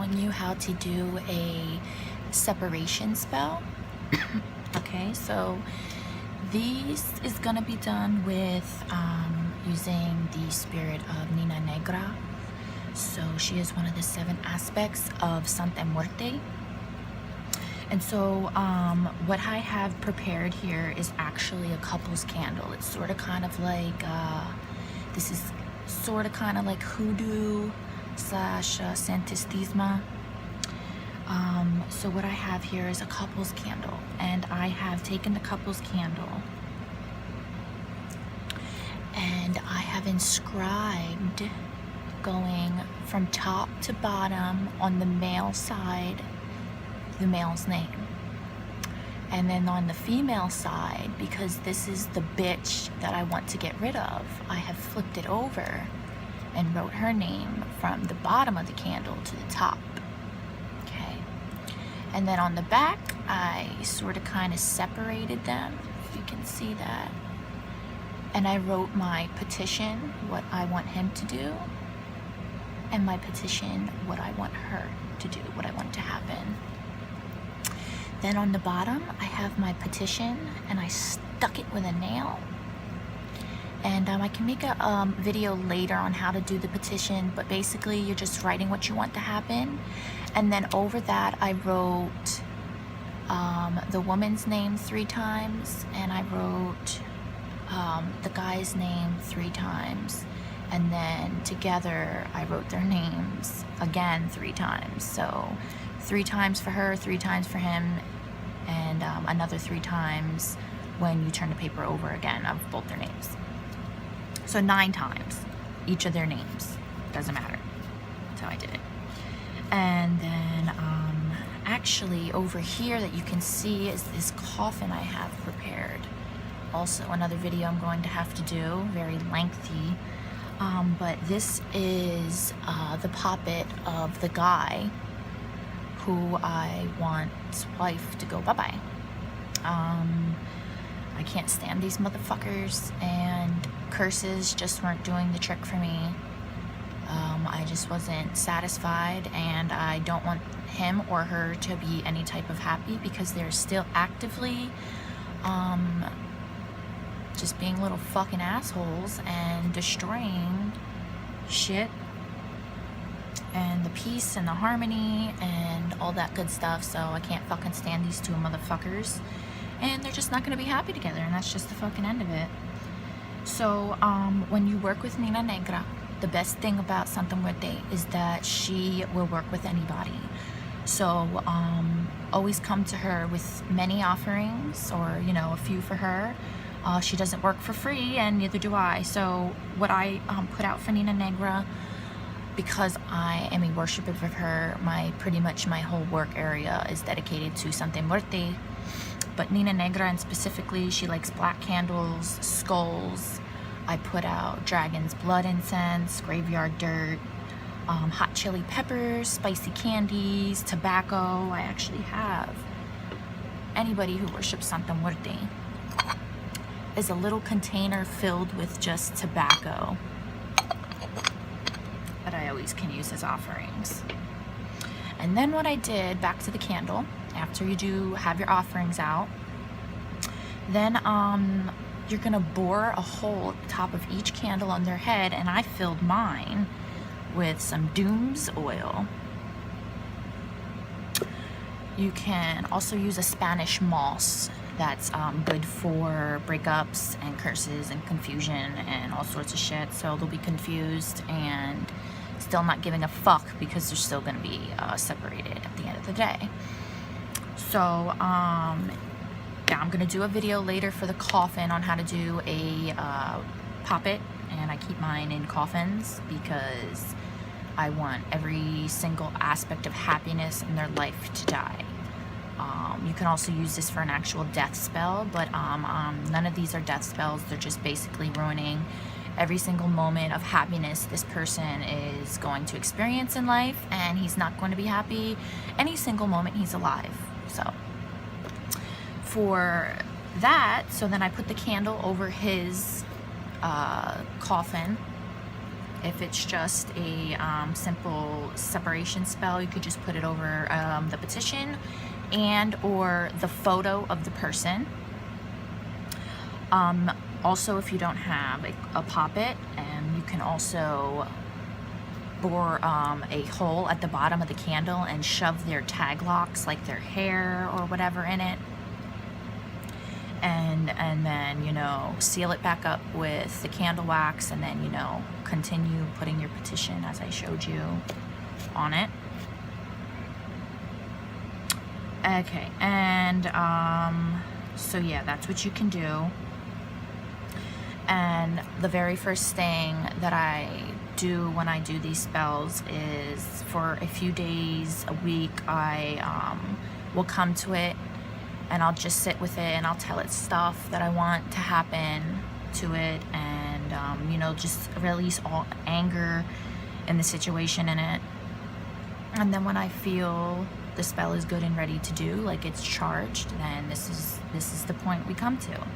showing you how to do a separation spell. Okay, so this is gonna be done with using the spirit of Negra. So she is one of the 7 aspects of Santa Muerte. And so what I have prepared here is actually a couple's candle. It's sort of kind of like, this is sort of kind of like hoodoo slash Santistisma. So what I have here is a couple's candle, and I have taken the couple's candle and I have inscribed, going from top to bottom on the male side, the male's name, and then on the female side, because this is the bitch that I want to get rid of, I have flipped it over and wrote her name from the bottom of the candle to the top. Okay, and then on the back I sort of kind of separated them, if you can see that, and I wrote my petition, what I want him to do, and my petition, what I want her to do, what I want to happen. Then on the bottom, I have my petition, and I stuck it with a nail. And I can make a video later on how to do the petition, but basically you're just writing what you want to happen. And then over that, I wrote the woman's name 3 times, and I wrote the guy's name 3 times. And then together, I wrote their names again 3 times. So 3 times for her, 3 times for him, and another 3 times when you turn the paper over again of both their names. So 9 times, each of their names. Doesn't matter. That's how I did it. And then actually over here that you can see is this coffin I have prepared. Also another video I'm going to have to do, very lengthy. But this is the puppet of the guy who I want wife to go bye-bye. I can't stand these motherfuckers, and curses just weren't doing the trick for me. I just wasn't satisfied, and I don't want him or her to be any type of happy, because they're still actively just being little fucking assholes and destroying shit and the peace and the harmony and all that good stuff. So I can't fucking stand these 2 motherfuckers, and they're just not gonna be happy together, and that's just the fucking end of it. So when you work with Negra, the best thing about Santa Muerte is that she will work with anybody. So always come to her with many offerings, or you know, a few for her. She doesn't work for free, and neither do I. So what I put out for Negra, because I am a worshiper of her, pretty much my whole work area is dedicated to Santa Muerte. But Negra, and specifically, she likes black candles, skulls. I put out dragon's blood incense, graveyard dirt, hot chili peppers, spicy candies, tobacco. I actually have anybody who worships Santa Muerte is a little container filled with just tobacco that I always can use as offerings. And then what I did, back to the candle, after you do have your offerings out, then you're gonna bore a hole at the top of each candle on their head, and I filled mine with some Dooms oil. You can also use a Spanish moss. That's good for breakups and curses and confusion and all sorts of shit. So they'll be confused and still not giving a fuck, because they're still going to be separated at the end of the day. So yeah, I'm going to do a video later for the coffin on how to do a puppet, and I keep mine in coffins because I want every single aspect of happiness in their life to die. You can also use this for an actual death spell, but none of these are death spells. They're just basically ruining every single moment of happiness this person is going to experience in life, and he's not going to be happy any single moment he's alive. So for that, so then I put the candle over his coffin, If it's just a simple separation spell, you could just put it over the petition and or the photo of the person. Also, if you don't have a poppet, you can also bore a hole at the bottom of the candle and shove their tag locks, like their hair or whatever, in it. And then, you know, seal it back up with the candle wax, and then, you know, continue putting your petition as I showed you on it. Okay, and so yeah, that's what you can do. And the very first thing that I do when I do these spells is, for a few days, a week, I will come to it and I'll just sit with it and I'll tell it stuff that I want to happen to it, and you know, just release all anger in the situation in it. And then when I feel the spell is good and ready to do, like it's charged, then this is the point we come to.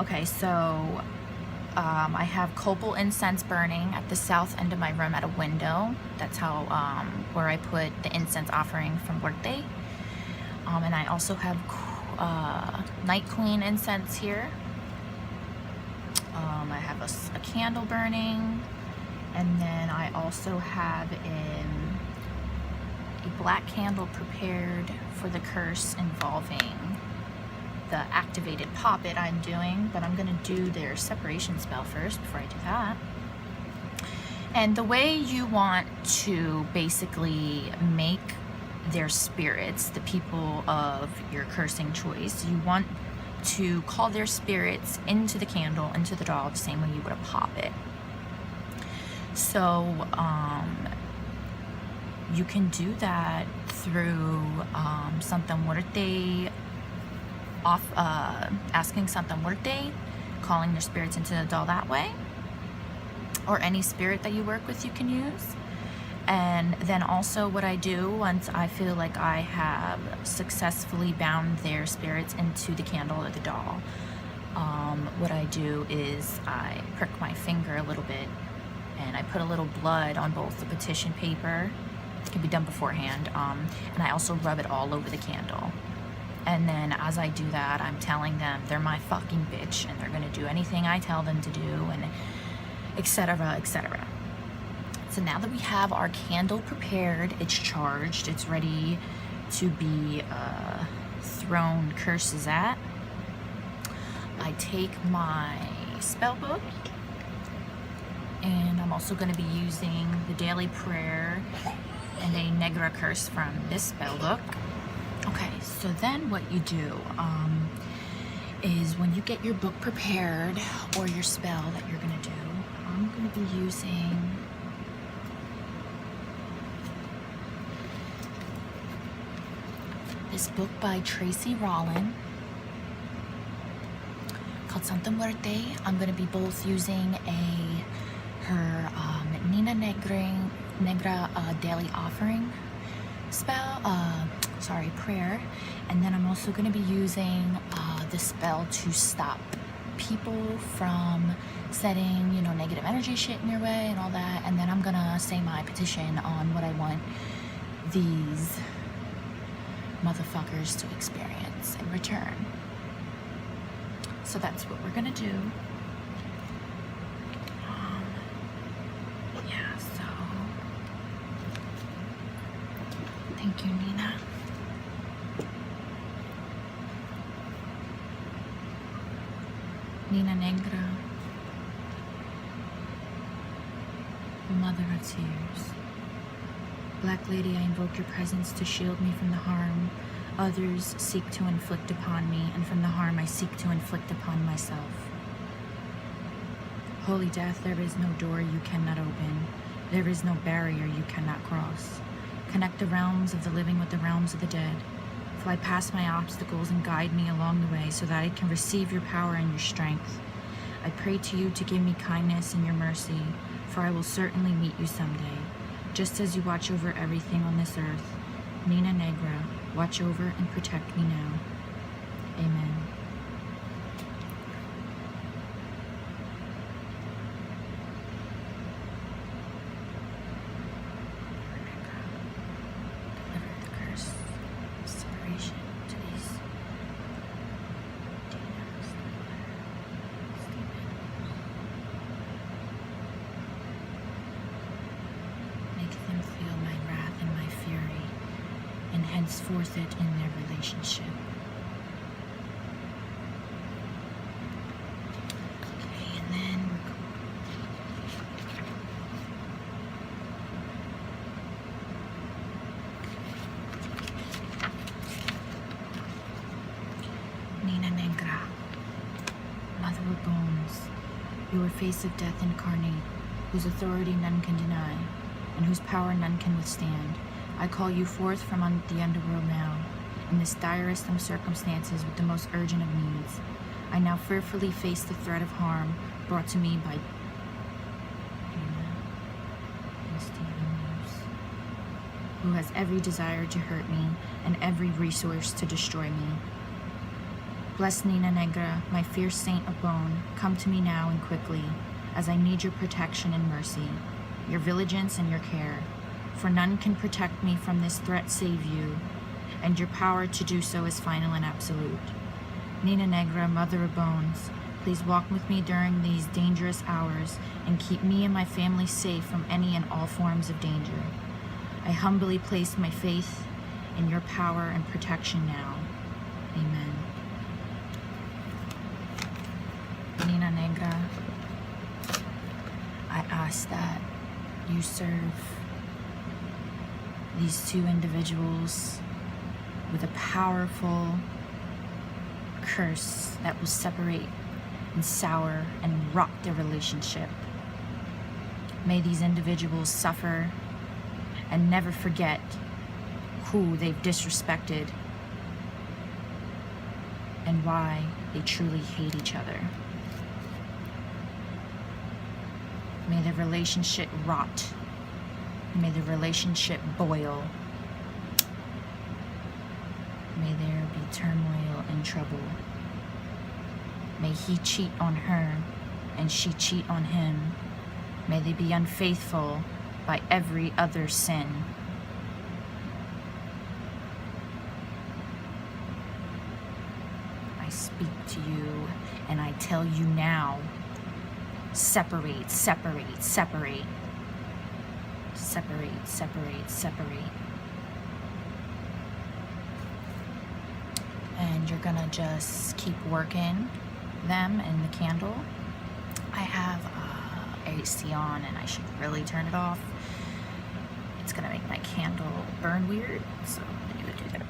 Okay, so I have copal incense burning at the south end of my room at a window. That's how where I put the incense offering from birthday. And I also have Night Queen incense here. I have a candle burning, and then I also have a black candle prepared for the curse involving the activated poppet I'm doing, but I'm gonna do their separation spell first before I do that. And the way you want to basically make their spirits, the people of your cursing choice, you want to call their spirits into the candle, into the doll, the same way you would a poppet. So you can do that through Santa Muerte, asking Santa Muerte, calling their spirits into the doll that way, or any spirit that you work with you can use. And then also what I do once I feel like I have successfully bound their spirits into the candle or the doll, what I do is I prick my finger a little bit and I put a little blood on both the petition paper. It can be done beforehand, and I also rub it all over the candle. And then as I do that, I'm telling them they're my fucking bitch and they're gonna do anything I tell them to do, and etc., etc. So now that we have our candle prepared, it's charged, it's ready to be thrown curses at, I take my spell book, and I'm also going to be using the daily prayer and a Negra curse from this spell book. Okay, so then what you do is when you get your book prepared, or your spell that you're going to do, I'm going to be using this book by Tracy Rollin called Santa Muerte. I'm going to be both using her Nina Negra daily offering spell, prayer, and then I'm also going to be using the spell to stop people from setting, you know, negative energy shit in your way and all that. And then I'm going to say my petition on what I want these motherfuckers to experience in return. So that's what we're gonna do. Yeah, so thank you, Nina. Nina Negra, Mother of Tears. Black Lady, I invoke your presence to shield me from the harm others seek to inflict upon me, and from the harm I seek to inflict upon myself. Holy Death, there is no door you cannot open. There is no barrier you cannot cross. Connect the realms of the living with the realms of the dead. Fly past my obstacles and guide me along the way so that I can receive your power and your strength. I pray to you to give me kindness and your mercy, for I will certainly meet you someday. Just as you watch over everything on this earth, Nina Negra, watch over and protect me now. Amen. henceforth it in their relationship. Okay, and then Negra, Mother of Bones, you are face of death incarnate, whose authority none can deny, and whose power none can withstand. I call you forth from the underworld now, in this direst of circumstances with the most urgent of needs. I now fearfully face the threat of harm brought to me by who has every desire to hurt me and every resource to destroy me. Blessed Negra, my fierce saint of bone, come to me now and quickly, as I need your protection and mercy, your vigilance and your care, for none can protect me from this threat save you, and your power to do so is final and absolute. Negra, Mother of Bones, please walk with me during these dangerous hours and keep me and my family safe from any and all forms of danger. I humbly place my faith in your power and protection now. Amen. Negra, I ask that you serve these two individuals with a powerful curse that will separate and sour and rot their relationship. May these individuals suffer and never forget who they've disrespected and why they truly hate each other. May the relationship rot. May the relationship boil. May there be turmoil and trouble. May he cheat on her and she cheat on him. May they be unfaithful by every other sin. I speak to you and I tell you now, separate, separate, separate. Separate, separate, separate. And you're gonna just keep working them in the candle. I have AC on and I should really turn it off. It's gonna make my candle burn weird, so I'm gonna do that.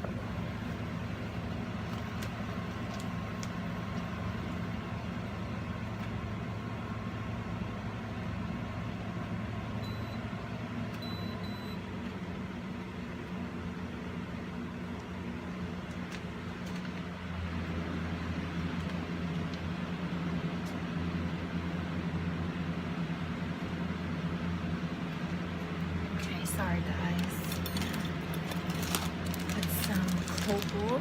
Sorry guys. Put some copal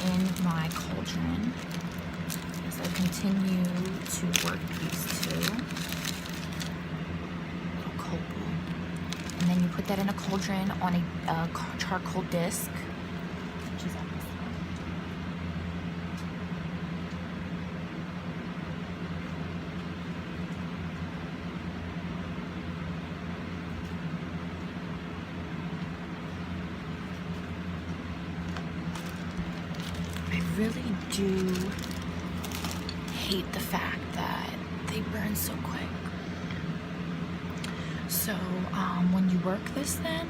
in my cauldron as I continue to work these two. Little copal. And then you put that in a cauldron on a charcoal disc, which is on this side. I really do hate the fact that they burn so quick. So when you work this then,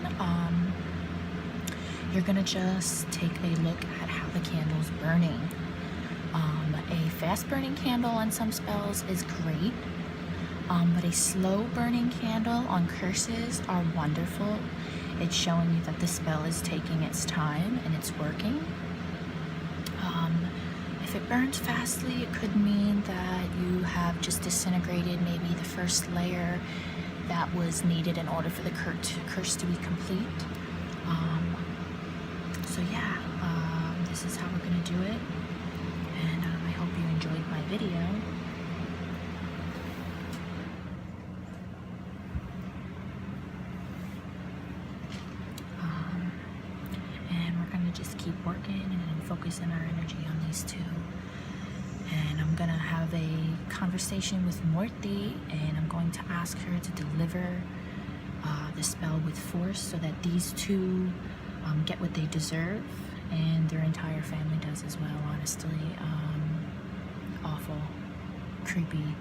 you're gonna just take a look at how the candle's burning. A fast burning candle on some spells is great, but a slow burning candle on curses are wonderful. It's showing you that the spell is taking its time and it's working. If it burns fastly, it could mean that you have just disintegrated maybe the first layer that was needed in order for the curse to be complete. So yeah, this is how we're gonna do it, and I hope you enjoyed my video. And we're gonna just keep working and focusing our energy on these two. And I'm gonna have a conversation with Morty, and I'm going to ask her to deliver the spell with force so that these two get what they deserve, and their entire family does as well, honestly. Awful, creepy,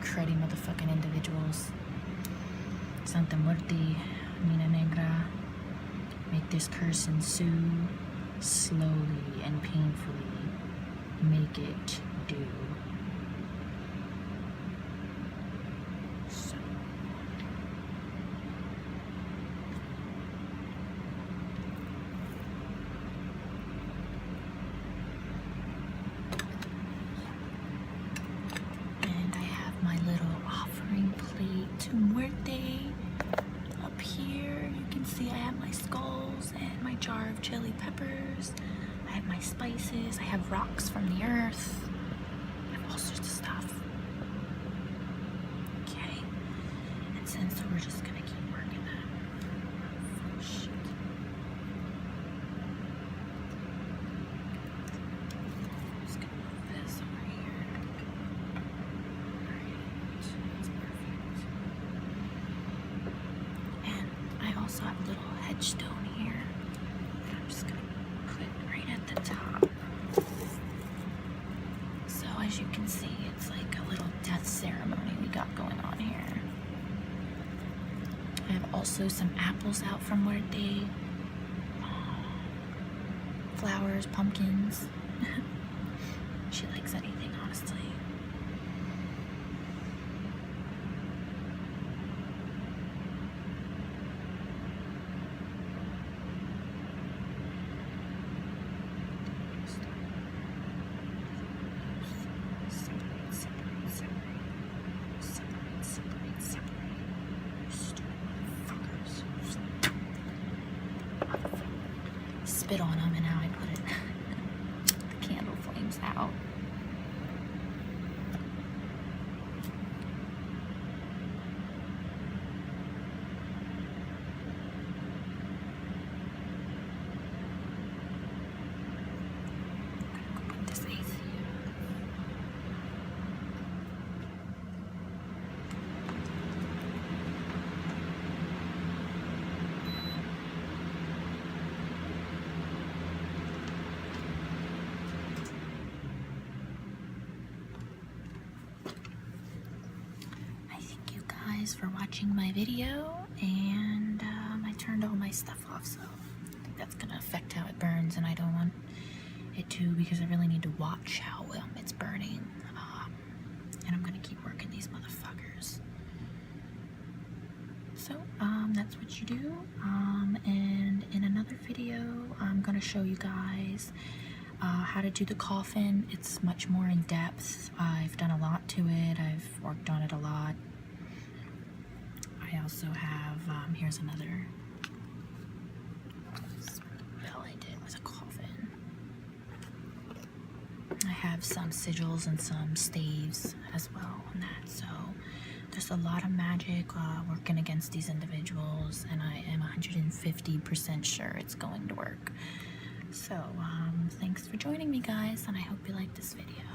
cruddy motherfucking individuals. Santa Muerte, Mina Negra. Make this curse ensue, slowly and painfully. Make it do. So. And I have my little offering plate to Muerte. Up here, you can see I have my skulls and my jar of chili peppers. I have my spices. I have rocks from the earth. I have all sorts of stuff. Okay. And since we're just gonna keep working that. Oh, shit. I'm just gonna move this over here. Alright. That's perfect. And I also have a little headstone here that I'm just gonna put right at the top. So as you can see, it's like a little death ceremony we got going on here. I have also some apples out from Muerte. Flowers, pumpkins. She likes anything, honestly. Spit on them, and now I put it the candle flames out. I'm gonna go put this AC in. For watching my video, and I turned all my stuff off, so I think that's gonna affect how it burns, and I don't want it to, because I really need to watch how it's burning, and I'm gonna keep working these motherfuckers. So that's what you do, and in another video I'm gonna show you guys how to do the coffin. It's much more in depth. I've done a lot to it. I've worked on it a lot. I also have, here's another spell I did with a coffin. I have some sigils and some staves as well on that, so there's a lot of magic working against these individuals, and I am 150% sure it's going to work. So, thanks for joining me, guys, and I hope you liked this video.